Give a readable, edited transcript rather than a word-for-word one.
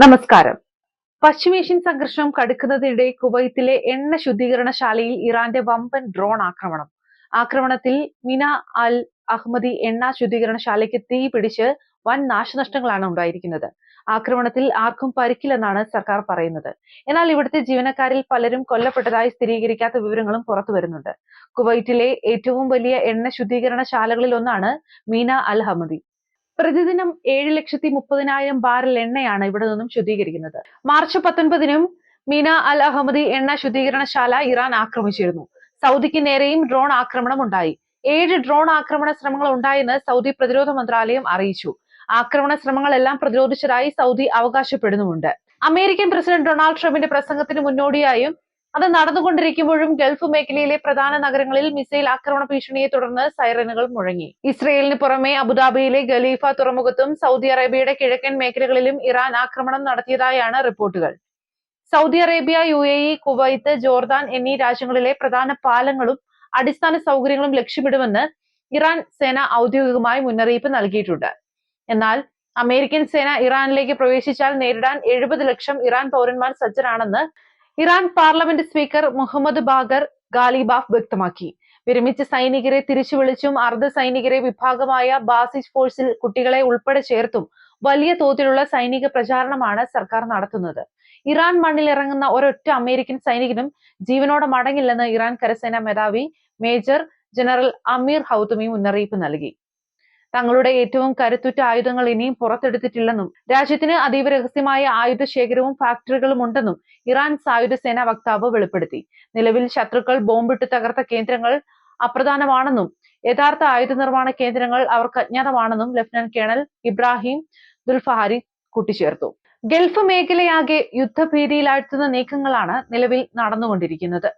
നമസ്കാരം. പശ്ചിമേഷ്യൻ സംഘർഷം കടുക്കുന്നതിനിടെ കുവൈത്തിലെ എണ്ണ ശുദ്ധീകരണശാലയിൽ ഇറാന്റെ വമ്പൻ ഡ്രോൺ ആക്രമണം. ആക്രമണത്തിൽ മിന അൽ അഹ്മദി എണ്ണ ശുദ്ധീകരണശാലയ്ക്ക് തീ പിടിച്ച് വൻ നാശനഷ്ടങ്ങളാണ് ഉണ്ടായിരിക്കുന്നത്. ആക്രമണത്തിൽ ആർക്കും പരിക്കില്ലെന്നാണ് സർക്കാർ പറയുന്നത്. എന്നാൽ ഇവിടുത്തെ ജീവനക്കാരിൽ പലരും കൊല്ലപ്പെട്ടതായി സ്ഥിരീകരിക്കാത്ത വിവരങ്ങളും പുറത്തുവരുന്നുണ്ട്. കുവൈറ്റിലെ ഏറ്റവും വലിയ എണ്ണ ശുദ്ധീകരണശാലകളിൽ ഒന്നാണ് മീന അൽ അഹ്മദി. പ്രതിദിനം 7,30,000 ബാരൽ എണ്ണയാണ് ഇവിടെ നിന്നും ശുദ്ധീകരിക്കുന്നത്. മാർച്ച് 19-നും മീന അൽ അഹമ്മദി എണ്ണ ശുദ്ധീകരണശാല ഇറാൻ ആക്രമിച്ചിരുന്നു. സൗദിക്ക് നേരെയും ഡ്രോൺ ആക്രമണം ഉണ്ടായി. 7 ഡ്രോൺ ആക്രമണ ശ്രമങ്ങൾ ഉണ്ടായെന്ന് സൗദി പ്രതിരോധ മന്ത്രാലയം അറിയിച്ചു. ആക്രമണ ശ്രമങ്ങളെല്ലാം പ്രതിരോധിച്ചതായി സൗദി അവകാശപ്പെടുന്നുമുണ്ട്. അമേരിക്കൻ പ്രസിഡന്റ് ഡൊണാൾഡ് ട്രംപിന്റെ പ്രസംഗത്തിന് മുന്നോടിയായും അത് നടന്നുകൊണ്ടിരിക്കുമ്പോഴും ഗൾഫ് മേഖലയിലെ പ്രധാന നഗരങ്ങളിൽ മിസൈൽ ആക്രമണ ഭീഷണിയെ തുടർന്ന് സൈറനുകൾ മുഴങ്ങി. ഇസ്രയേലിന് പുറമെ അബുദാബിയിലെ ഖലീഫ തുറമുഖത്തും സൗദി അറേബ്യയുടെ കിഴക്കൻ മേഖലകളിലും ഇറാൻ ആക്രമണം നടത്തിയതായാണ് റിപ്പോർട്ടുകൾ. Saudi Arabia, UAE, Kuwait, Jordan എന്നീ രാജ്യങ്ങളിലെ പ്രധാന പാലങ്ങളും അടിസ്ഥാന സൗകര്യങ്ങളും ലക്ഷ്യമിടുമെന്ന് ഇറാൻ സേന ഔദ്യോഗികമായി മുന്നറിയിപ്പ് നൽകിയിട്ടുണ്ട്. എന്നാൽ അമേരിക്കൻ സേന ഇറാനിലേക്ക് പ്രവേശിച്ചാൽ നേരിടാൻ 70 ലക്ഷം ഇറാൻ പൗരന്മാർ സജ്ജരാണെന്ന് Iran parliament speaker Mohammad Bagher Ghalibaf വ്യക്തമാക്കി. വിരമിച്ച സൈനികരെ തിരിച്ചു വിളിച്ചും അർദ്ധ സൈനികരെ വിഭാഗമായ ബാസിസ് ഫോഴ്സിൽ കുട്ടികളെ ഉൾപ്പെടെ ചേർത്തും വലിയ തോതിലുള്ള സൈനിക പ്രചാരണമാണ് സർക്കാർ നടത്തുന്നത്. ഇറാൻ മണ്ണിലിറങ്ങുന്ന ഒരൊറ്റ അമേരിക്കൻ സൈനികനും ജീവനോടെ മടങ്ങില്ലെന്ന് ഇറാൻ കരസേനാ മേധാവി മേജർ ജനറൽ അമീർ ഹൗതമി മുന്നറിയിപ്പ് നൽകി. തങ്ങളുടെ ഏറ്റവും കരുത്തുറ്റ ആയുധങ്ങൾ ഇനിയും പുറത്തെടുത്തിട്ടില്ലെന്നും രാജ്യത്തിന് അതീവ രഹസ്യമായ ആയുധ ശേഖരവും ഫാക്ടറികളും ഉണ്ടെന്നും ഇറാൻ സായുധ സേനാ വക്താവ് വെളിപ്പെടുത്തി. നിലവിൽ ശത്രുക്കൾ ബോംബിട്ട് തകർത്ത കേന്ദ്രങ്ങൾ അപ്രധാനമാണെന്നും യഥാർത്ഥ ആയുധ നിർമ്മാണ കേന്ദ്രങ്ങൾ അവർക്ക് അജ്ഞാതമാണെന്നും ലഫ്റ്റനന്റ് കേണൽ ഇബ്രാഹിം ദുൽഫഹാരി കൂട്ടിച്ചേർത്തു. ഗൾഫ് മേഖലയാകെ യുദ്ധഭീതിയിലാഴ്ത്തുന്ന നീക്കങ്ങളാണ് നിലവിൽ നടന്നുകൊണ്ടിരിക്കുന്നത്.